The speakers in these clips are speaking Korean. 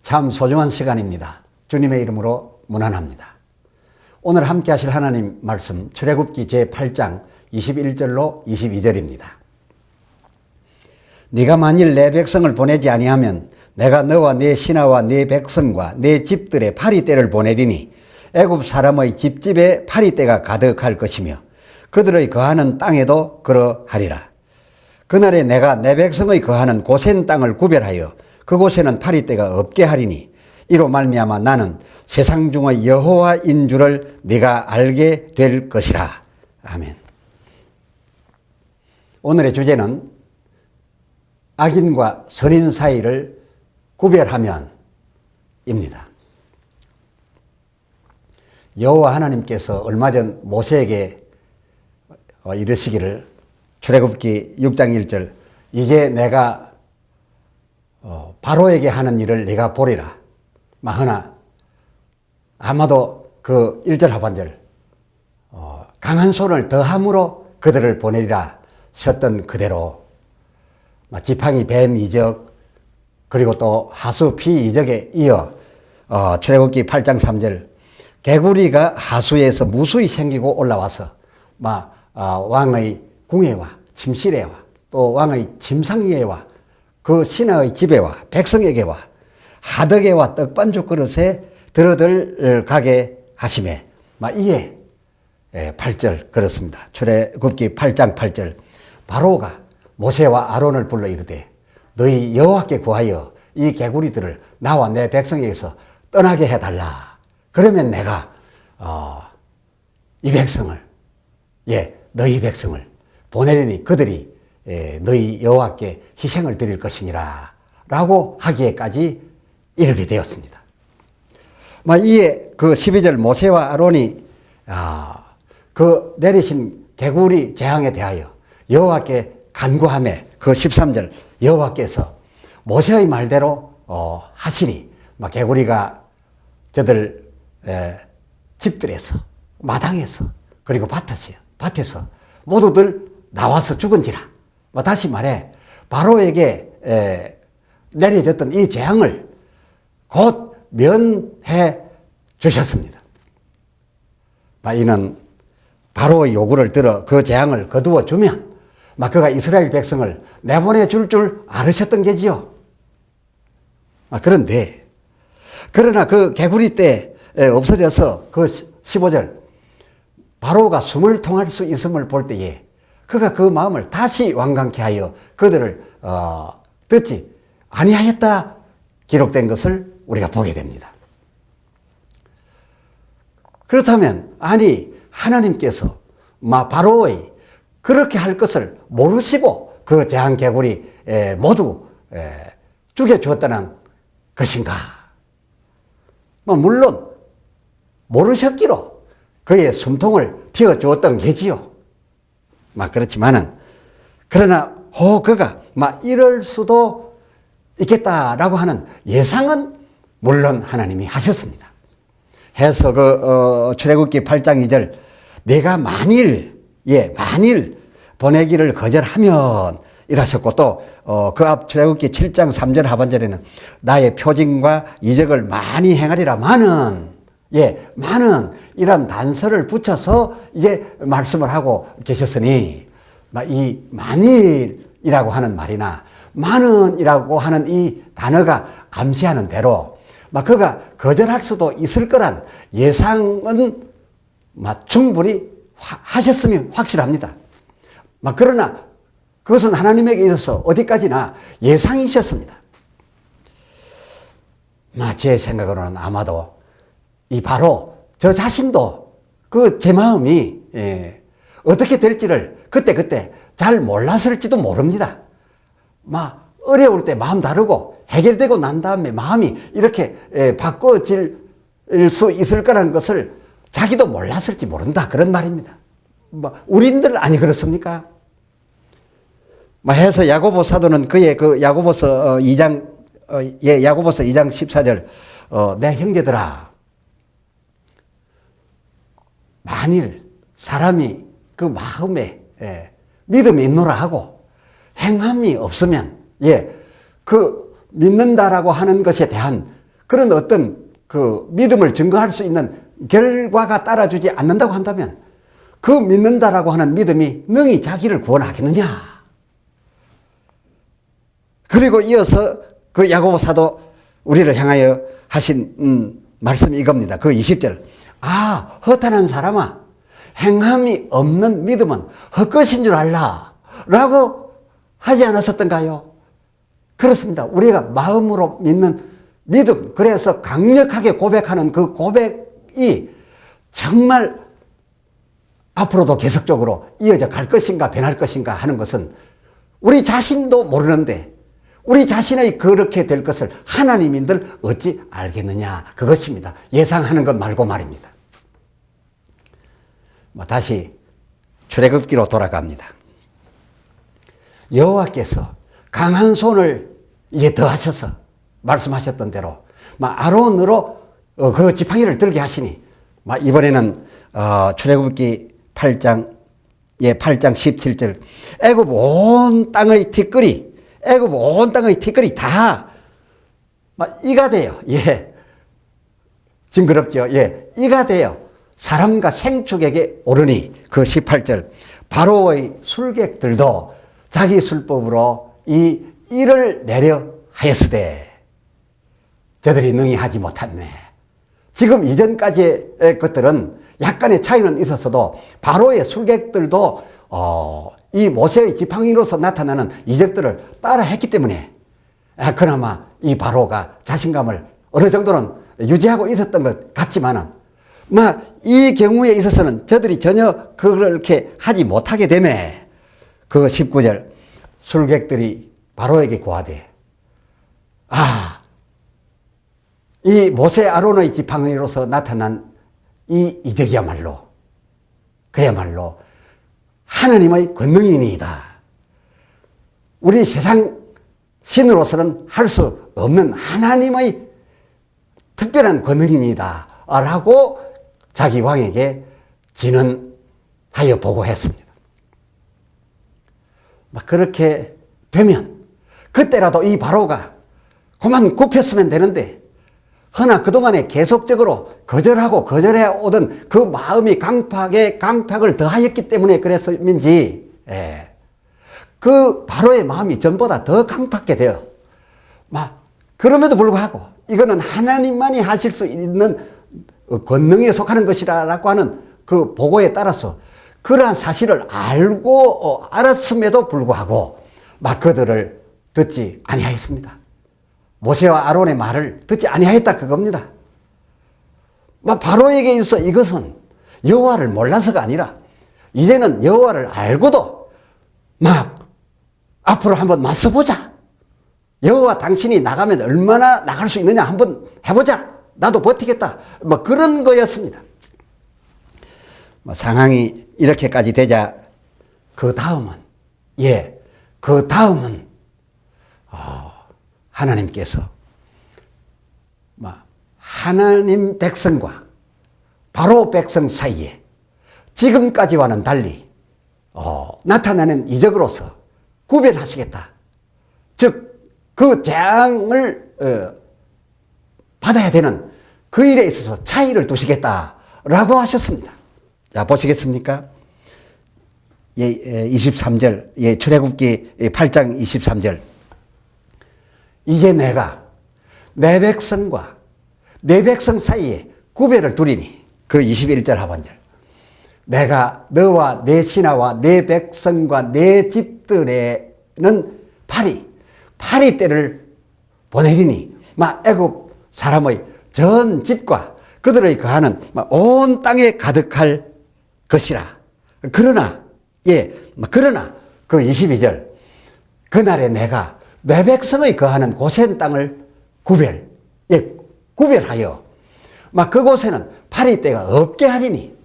참 소중한 시간입니다. 주님의 이름으로 문안합니다. 오늘 함께 하실 하나님 말씀 출애굽기 제8장 21절로 22절입니다. 네가 만일 내 백성을 보내지 아니하면 내가 너와 네 신하와 네 백성과 네 집들의 파리떼를 보내리니 애굽 사람의 집집에 파리떼가 가득할 것이며 그들의 거하는 땅에도 그러하리라. 그날에 내가 내 백성의 거하는 고센 땅을 구별하여 그곳에는 파리떼가 없게 하리니 이로 말미암아 나는 세상 중의 여호와인 줄을 네가 알게 될 것이라. 아멘. 오늘의 주제는 악인과 선인 사이를 구별하면 입니다. 여호와 하나님께서 얼마 전 모세에게 이르시기를 출애굽기 6장 1절 이제 내가 바로에게 하는 일을 네가 보리라. 마흔아 아마도 그 1절 하반절 강한 손을 더함으로 그들을 보내리라 셨던 그대로 지팡이 뱀 이적 그리고 또 하수 피 이적에 이어 출애굽기 8장 3절 개구리가 하수에서 무수히 생기고 올라와서 왕의 궁예와 침실에와 또 왕의 침상위에와 그 신하의 집에와 백성에게와 하덕에와 떡반죽 그릇에 들어들가게 하심에 이에 8절 그렇습니다. 출애굽기 8장 8절 바로가 모세와 아론을 불러 이르되 너희 여호와께 구하여 이 개구리들을 나와 내 백성에게서 떠나게 해달라. 그러면 내가 이 백성을 너희 백성을 보내리니 그들이 너희 여호와께 희생을 드릴 것이니라 라고 하기에까지 이르게 되었습니다. 이에 그 12절 모세와 아론이 그 내리신 개구리 재앙에 대하여 여호와께 간구하매 그 13절 여호와께서 모세의 말대로 하시니 개구리가 저들 집들에서 마당에서 그리고 밭에서 모두들 나와서 죽은지라. 다시 말해 바로에게 내려졌던 이 재앙을 곧 면해 주셨습니다. 이는 바로의 요구를 들어 그 재앙을 거두어 주면 그가 이스라엘 백성을 내보내 줄 알으셨던 게지요. 그러나 그 개구리 때 없어져서 그 15절 바로가 숨을 통할 수 있음을 볼 때에 그가 그 마음을 다시 완강케 하여 그들을 듣지 아니하였다 기록된 것을 우리가 보게 됩니다. 그렇다면 하나님께서 바로의 그렇게 할 것을 모르시고 그 재앙 개구리 모두 죽여주었다는 것인가? 물론 모르셨기로 그의 숨통을 틔워주었던 게지요. 그렇지만은 그러나 그가 이럴 수도 있겠다라고 하는 예상은 물론 하나님이 하셨습니다. 해서 출애굽기 8장 2절 내가 만일 보내기를 거절하면 이라셨고 또 그 앞 출애굽기 7장 3절 하반절에는 나의 표징과 이적을 많이 행하리라마는 많은 이런 단서를 붙여서 말씀을 하고 계셨으니 이 만일이라고 하는 말이나 많은이라고 하는 이 단어가 암시하는 대로 그가 거절할 수도 있을 거란 예상은 충분히 하셨음이 확실합니다. 그러나 그것은 하나님에게 있어서 어디까지나 예상이셨습니다. 제 생각으로는 아마도 이 바로 저 자신도 제 마음이 어떻게 될지를 그때 잘 몰랐을지도 모릅니다. 어려울 때 마음 다르고 해결되고 난 다음에 마음이 이렇게 바꿔질 수 있을 거라는 것을 자기도 몰랐을지 모른다 그런 말입니다. 우리들 아니 그렇습니까? 해서 야고보 사도는 그의 야고보서 2장 14절 내 형제들아 만일 사람이 그 마음에 믿음이 있노라 하고 행함이 없으면 그 믿는다라고 하는 것에 대한 그런 어떤 그 믿음을 증거할 수 있는 결과가 따라주지 않는다고 한다면 그 믿는다라고 하는 믿음이 능히 자기를 구원하겠느냐. 그리고 이어서 그 야고보 사도 우리를 향하여 하신 말씀이 이겁니다. 그 20절. 아, 허탄한 사람아, 행함이 없는 믿음은 헛것인 줄 알라 라고 하지 않았었던가요? 그렇습니다. 우리가 마음으로 믿는 믿음, 그래서 강력하게 고백하는 그 고백이 정말 앞으로도 계속적으로 이어져 갈 것인가 변할 것인가 하는 것은 우리 자신도 모르는데 우리 자신의 그렇게 될 것을 하나님인들 어찌 알겠느냐, 그것입니다. 예상하는 것 말고 말입니다. 다시 출애굽기로 돌아갑니다. 여호와께서 강한 손을 이제 더하셔서 말씀하셨던 대로 아론으로 그 지팡이를 들게 하시니 이번에는 출애굽기 8장 17절 애굽 온 땅의 티끌이 다 이가 돼요. 예, 징그럽죠. 예, 이가 돼요. 사람과 생축에게 오르니 그 18절 바로의 술객들도 자기 술법으로 이 일을 내려 하였으되 저들이 능히 하지 못했네. 지금 이전까지의 것들은 약간의 차이는 있었어도 바로의 술객들도 이 모세의 지팡이로서 나타나는 이적들을 따라 했기 때문에 그나마 이 바로가 자신감을 어느 정도는 유지하고 있었던 것 같지만은 이 경우에 있어서는 저들이 전혀 그렇게 하지 못하게 되매 그 19절 술객들이 바로에게 고하되 이 모세 아론의 지팡이로서 나타난 이 이적이야말로 그야말로 하나님의 권능이니이다. 우리 세상 신으로서는 할 수 없는 하나님의 특별한 권능이니이다 라고 자기 왕에게 진언하여 보고했습니다. 그렇게 되면 그때라도 이 바로가 그만 굽혔으면 되는데 허나 그동안에 계속적으로 거절해 오던 그 마음이 강팍을 더하였기 때문에 그랬음인지 그 바로의 마음이 전보다 더 강팍게 되어 그럼에도 불구하고 이거는 하나님만이 하실 수 있는 권능에 속하는 것이라고 하는 그 보고에 따라서 그러한 사실을 알았음에도 불구하고 그들을 듣지 아니하였습니다. 모세와 아론의 말을 듣지 아니하였다 그겁니다. 바로에게 있어 이것은 여호와를 몰라서가 아니라 이제는 여호와를 알고도 앞으로 한번 맞서보자. 여호와 당신이 나가면 얼마나 나갈 수 있느냐 한번 해보자. 나도 버티겠다. 그런 거였습니다. 상황이 이렇게까지 되자 그 다음은 하나님께서 하나님 백성과 바로 백성 사이에 지금까지와는 달리 나타나는 이적으로서 구별하시겠다. 즉 그 재앙을 받아야 되는 그 일에 있어서 차이를 두시겠다라고 하셨습니다. 자, 보시겠습니까? 23절, 출애굽기 8장 23절. 이제 내가 내 백성과 내 백성 사이에 구별을 두리니 그 21절 하반절. 내가 너와 내 신하와 내 백성과 내 집들에는 파리떼를 보내리니 애굽 사람의 전 집과 그들의 거하는 온 땅에 가득할 것이라. 그러나 그 22절. 그날에 내가 내 백성의 거하는 고센 땅을 구별하여 그곳에는 파리떼가 없게 하리니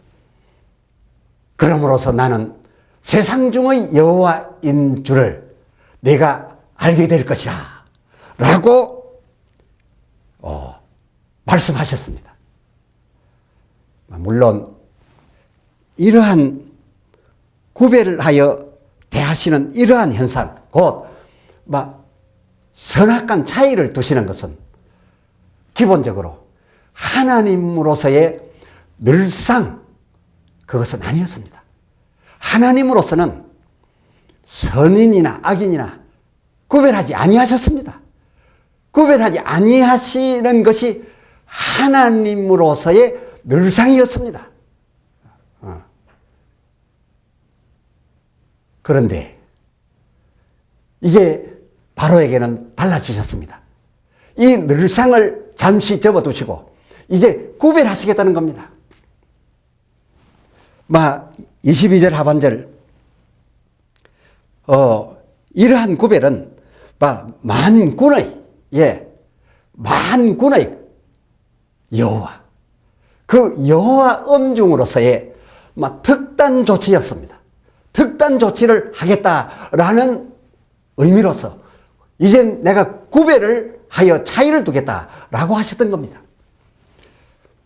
그러므로서 나는 세상 중의 여호와인 줄을 내가 알게 될 것이라 라고 말씀하셨습니다. 물론 이러한 구별하여 대하시는 이러한 현상, 곧 선악간 차이를 두시는 것은 기본적으로 하나님으로서의 늘상 그것은 아니었습니다. 하나님으로서는 선인이나 악인이나 구별하지 아니하셨습니다. 구별하지 아니하시는 것이 하나님으로서의 늘상이었습니다. 그런데 이제 바로에게는 달라지셨습니다. 이 늘상을 잠시 접어두시고 이제 구별하시겠다는 겁니다. 22절 하반절 이러한 구별은 만군의 만군의 여호와 그 여호와 엄중으로서의 특단 조치였습니다. 특단 조치를 하겠다라는 의미로서 이젠 내가 구별을 하여 차이를 두겠다라고 하셨던 겁니다.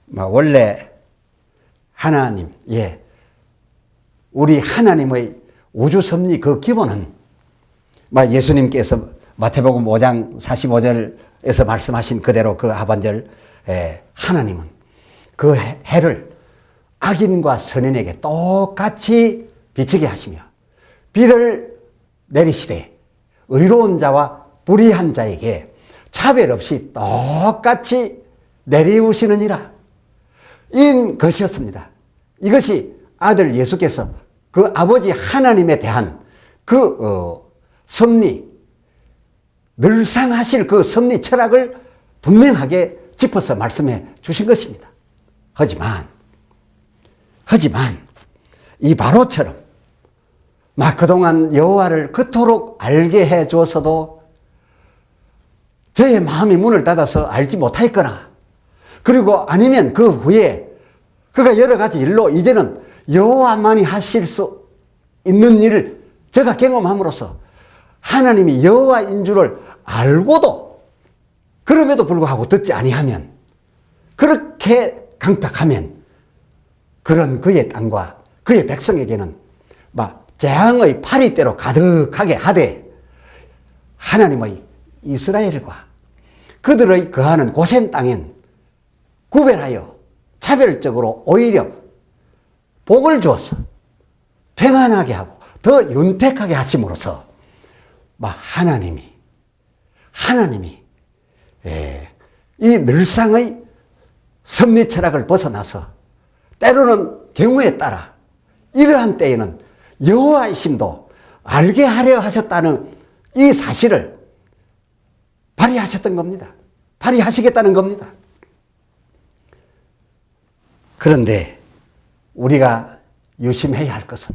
원래 하나님, 우리 하나님의 우주 섭리 그 기본은 예수님께서 마태복음 5장 45절에서 말씀하신 그대로 그 하반절 하나님은 그 해를 악인과 선인에게 똑같이 비치게 하시며 비를 내리시되 의로운 자와 불의한 자에게 차별 없이 똑같이 내리우시느니라. 인 것이었습니다. 이것이 아들 예수께서 그 아버지 하나님에 대한 그 섭리, 늘상 하실 그 섭리 철학을 분명하게 짚어서 말씀해 주신 것입니다. 하지만 이 바로처럼 그동안 여호와를 그토록 알게 해 주었어도 저의 마음이 문을 닫아서 알지 못하였거나 그리고 아니면 그 후에 그가 여러 가지 일로 이제는 여호와만이 하실 수 있는 일을 제가 경험함으로써 하나님이 여호와인 줄을 알고도 그럼에도 불구하고 듣지 아니하면 그렇게 강팍하면 그런 그의 땅과 그의 백성에게는 재앙의 파리대로 가득하게 하되 하나님의 이스라엘과 그들의 거하는 고센 땅엔 구별하여 차별적으로 오히려 복을 주어서 평안하게 하고 더 윤택하게 하심으로써 하나님이 이 늘상의 섭리 철학을 벗어나서 때로는 경우에 따라 이러한 때에는 여호와이심도 알게 하려 하셨다는 이 사실을 발휘하셨던 겁니다. 발휘하시겠다는 겁니다. 그런데 우리가 유심해야 할 것은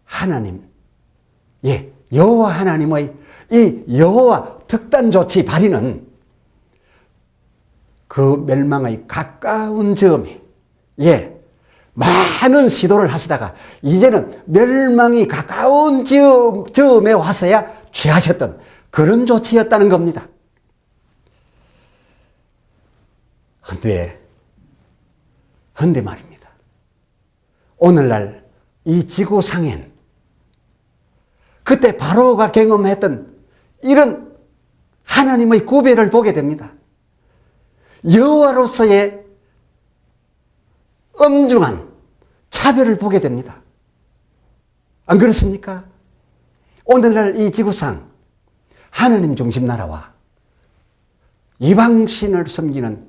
하나님, 여호와 하나님의 이 여호와 특단 조치 발휘는 그 멸망의 가까운 즈음에 많은 시도를 하시다가 이제는 멸망이 가까운 즈음에 와서야 취하셨던 그런 조치였다는 겁니다. 헌데 말입니다. 오늘날 이 지구상엔 그때 바로가 경험했던 이런 하나님의 구별을 보게 됩니다. 여호와로서의 엄중한 차별을 보게 됩니다. 안 그렇습니까? 오늘날 이 지구상 하나님 중심 나라와 이방신을 섬기는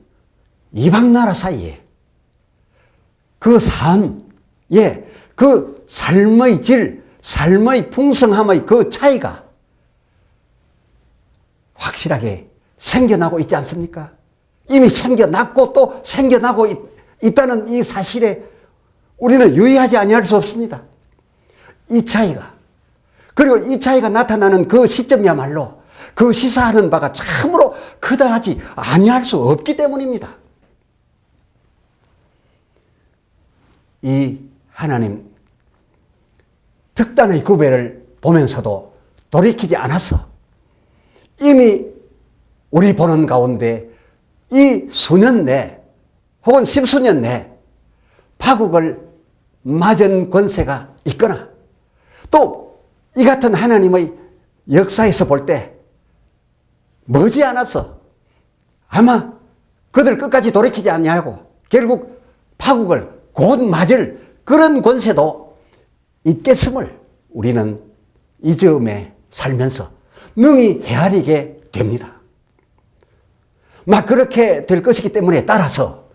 이방나라 사이에 그 삶, 그 삶의 질, 삶의 풍성함의 그 차이가 확실하게 생겨나고 있지 않습니까? 이미 생겨났고 또 생겨나고 있다는 이 사실에 우리는 유의하지 아니할 수 없습니다. 이 차이가, 그리고 이 차이가 나타나는 그 시점이야말로 그 시사하는 바가 참으로 그다지 아니할 수 없기 때문입니다. 이 하나님 특단의 구별을 보면서도 돌이키지 않아서 이미 우리 보는 가운데 이 수년 내 혹은 십수년 내 파국을 맞은 권세가 있거나 또 이 같은 하나님의 역사에서 볼 때 머지않아서 아마 그들 끝까지 돌이키지 아니하고 결국 파국을 곧 맞을 그런 권세도 있겠음을 우리는 이 즈음에 살면서 능히 헤아리게 됩니다. 막 그렇게 될 것이기 때문에 따라서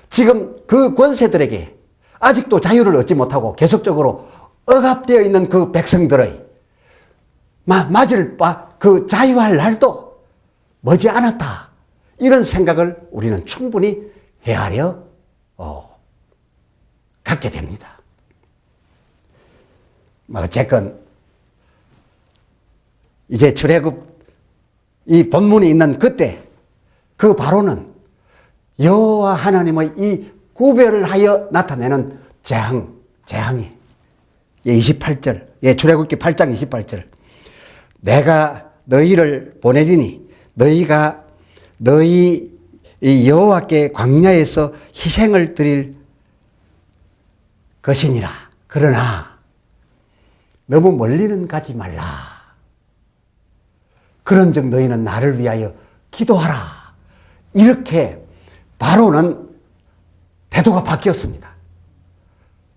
지금 그 권세들에게 아직도 자유를 얻지 못하고 계속적으로 억압되어 있는 그 백성들의 맞을 바 그 자유할 날도 머지 않았다. 이런 생각을 우리는 충분히 헤아려 갖게 됩니다. 어쨌건 이제 출애굽 이 본문이 있는 그때 그 바로는 여호와 하나님의 이 구별을 하여 나타내는 재앙이 28절, 출애굽기 8장 28절. 내가 너희를 보내리니 너희가 너희 여호와께 광야에서 희생을 드릴 것이니라. 그러나 너무 멀리는 가지 말라. 그런즉 너희는 나를 위하여 기도하라. 이렇게 바로는 태도가 바뀌었습니다.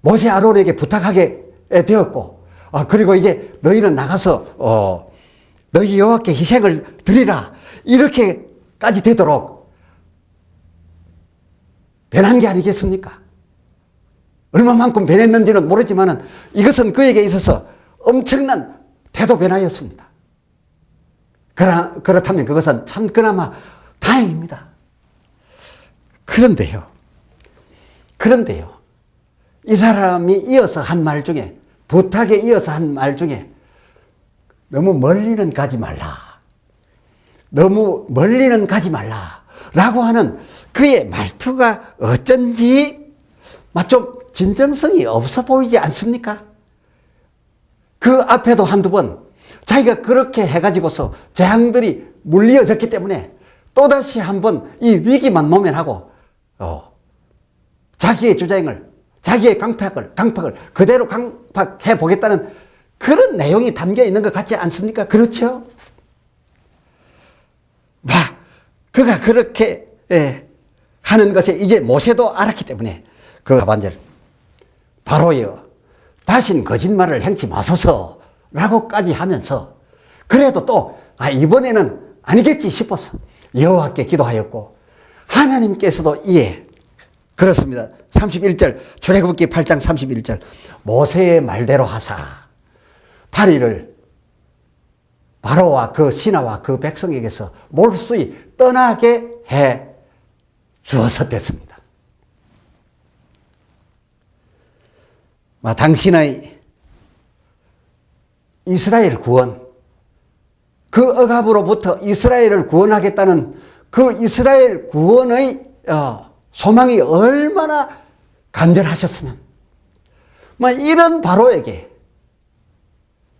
모세 아론에게 부탁하게 되었고, 그리고 이제 너희는 나가서 너희 여호와께 희생을 드리라. 이렇게까지 되도록 변한 게 아니겠습니까? 얼마만큼 변했는지는 모르지만 이것은 그에게 있어서 엄청난 태도 변화였습니다. 그렇다면 그것은 참 그나마 다행입니다. 그런데요, 이 사람이 이어서 한 말 중에, 부탁에 이어서 한 말 중에 너무 멀리는 가지 말라. 너무 멀리는 가지 말라. 라고 하는 그의 말투가 어쩐지 좀 진정성이 없어 보이지 않습니까? 그 앞에도 한두 번 자기가 그렇게 해가지고서 재앙들이 물리어졌기 때문에 또다시 한번 이 위기만 모면하고 자기의 주장을, 자기의 강팍을 그대로 강팍해 보겠다는 그런 내용이 담겨 있는 것 같지 않습니까? 그렇죠? 그가 그렇게 하는 것에 이제 모세도 알았기 때문에 그 하반절 바로여 다신 거짓말을 행치 마소서 라고까지 하면서 그래도 또 이번에는 아니겠지 싶어서 여호와께 기도하였고 하나님께서도 그렇습니다. 31절 출애굽기 8장 31절 모세의 말대로 하사 파리를 바로와 그 신하와 그 백성에게서 몰수히 떠나게 해 주어서 됐습니다. 당신의 이스라엘 구원, 그 억압으로부터 이스라엘을 구원하겠다는 그 이스라엘 구원의 소망이 얼마나 간절하셨으면 이런 바로에게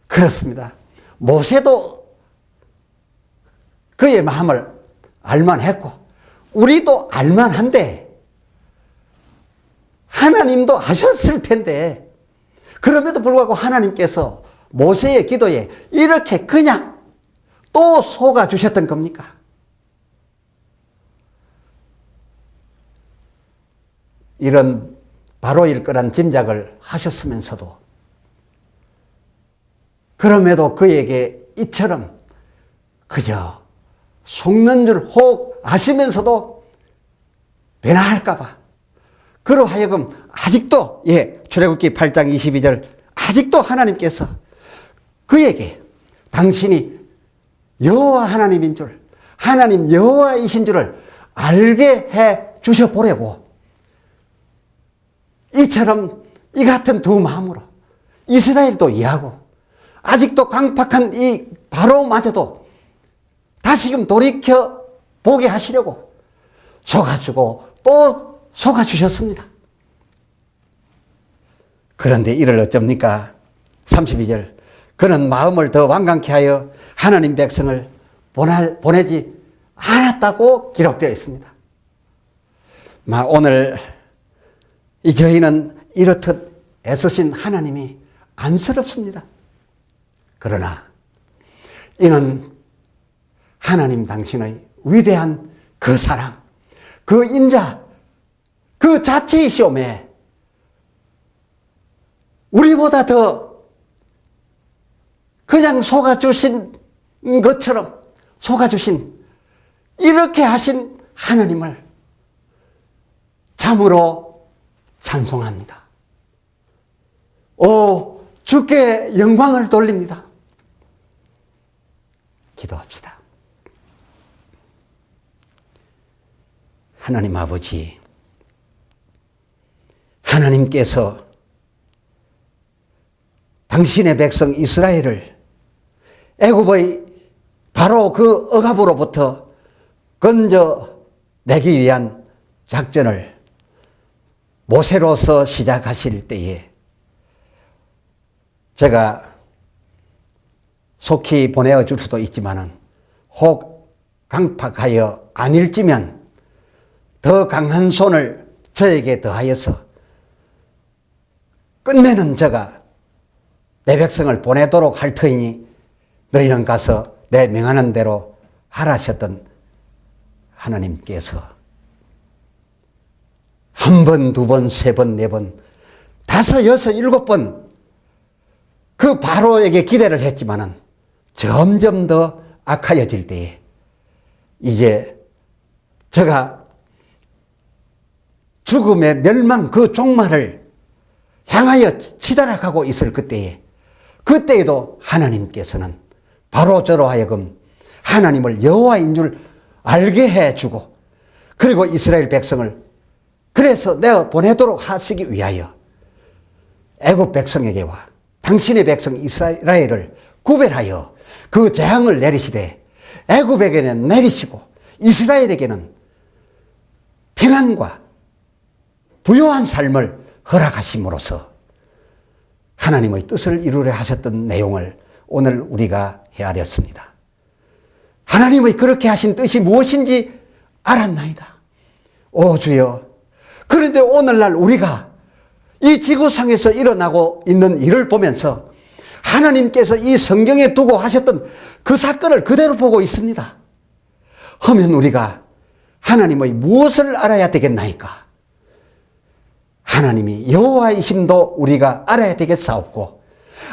그렇습니다. 모세도 그의 마음을 알만했고 우리도 알만한데 하나님도 아셨을 텐데 그럼에도 불구하고 하나님께서 모세의 기도에 이렇게 그냥 또 속아주셨던 겁니까? 이런 바로일 거란 짐작을 하셨으면서도 그럼에도 그에게 이처럼 그저 속는 줄 혹 아시면서도 변화할까봐 그러하여금 아직도 출애굽기 8장 22절 아직도 하나님께서 그에게 당신이 여호와 하나님인 줄 하나님 여호와이신 줄을 알게 해 주셔보려고 이처럼 이 같은 두 마음으로 이스라엘도 이해하고 아직도 강팍한 이 바로마저도 다시금 돌이켜 보게 하시려고 속아주고 또 속아주셨습니다. 그런데 이를 어쩝니까? 32절 그는 마음을 더 완강케 하여 하나님 백성을 보내지 않았다고 기록되어 있습니다. 오늘 저희는 이렇듯 애쓰신 하나님이 안쓰럽습니다. 그러나 이는 하나님 당신의 위대한 그 사랑, 그 인자, 그 자체이시오매 우리보다 더 그냥 속아주신 것처럼 속아주신 이렇게 하신 하나님을 참으로 찬송합니다. 오, 주께 영광을 돌립니다. 기도합시다. 하나님 아버지, 하나님께서 당신의 백성 이스라엘을 애굽의 바로 그 억압으로부터 건져내기 위한 작전을 모세로서 시작하실 때에 제가 속히 보내어 줄 수도 있지만은 혹 강팍하여 아닐지면 더 강한 손을 저에게 더하여서 끝내는 저가 내 백성을 보내도록 할 터이니 너희는 가서 내 명하는 대로 하라셨던 하나님께서 한 번, 두 번, 세 번, 네 번, 다섯, 여섯, 일곱 번 그 바로에게 기대를 했지만은 점점 더 악하여질 때에 이제 제가 죽음의 멸망 그 종말을 향하여 치달아가고 있을 그때에도 하나님께서는 바로 저로 하여금 하나님을 여호와인 줄 알게 해주고 그리고 이스라엘 백성을 그래서 내가 보내도록 하시기 위하여 애굽 백성에게와 당신의 백성 이스라엘을 구별하여 그 재앙을 내리시되 애굽에게는 내리시고 이스라엘에게는 평안과 부요한 삶을 허락하심으로써 하나님의 뜻을 이루려 하셨던 내용을 오늘 우리가 헤아렸습니다. 하나님의 그렇게 하신 뜻이 무엇인지 알았나이다. 오 주여, 그런데 오늘날 우리가 이 지구상에서 일어나고 있는 일을 보면서 하나님께서 이 성경에 두고 하셨던 그 사건을 그대로 보고 있습니다. 하면 우리가 하나님의 무엇을 알아야 되겠나이까? 하나님이 여호와이심도 우리가 알아야 되겠사옵고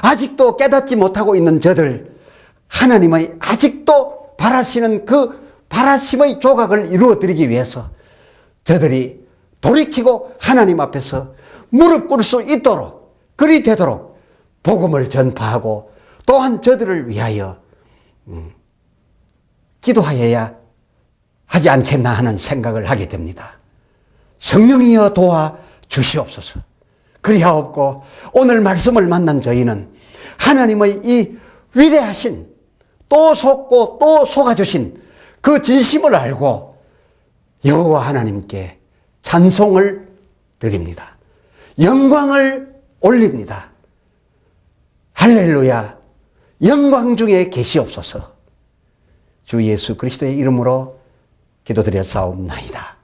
아직도 깨닫지 못하고 있는 저들 하나님의 아직도 바라시는 그 바라심의 조각을 이루어드리기 위해서 저들이 돌이키고 하나님 앞에서 무릎 꿇을 수 있도록 그리 되도록 복음을 전파하고 또한 저들을 위하여 기도하여야 하지 않겠나 하는 생각을 하게 됩니다. 성령이여 도와 주시옵소서. 그리하옵고 오늘 말씀을 만난 저희는 하나님의 이 위대하신 또 속고 또 속아주신 그 진심을 알고 여호와 하나님께 찬송을 드립니다. 영광을 올립니다. 할렐루야. 영광 중에 계시옵소서. 주 예수 그리스도의 이름으로 기도드렸사옵나이다.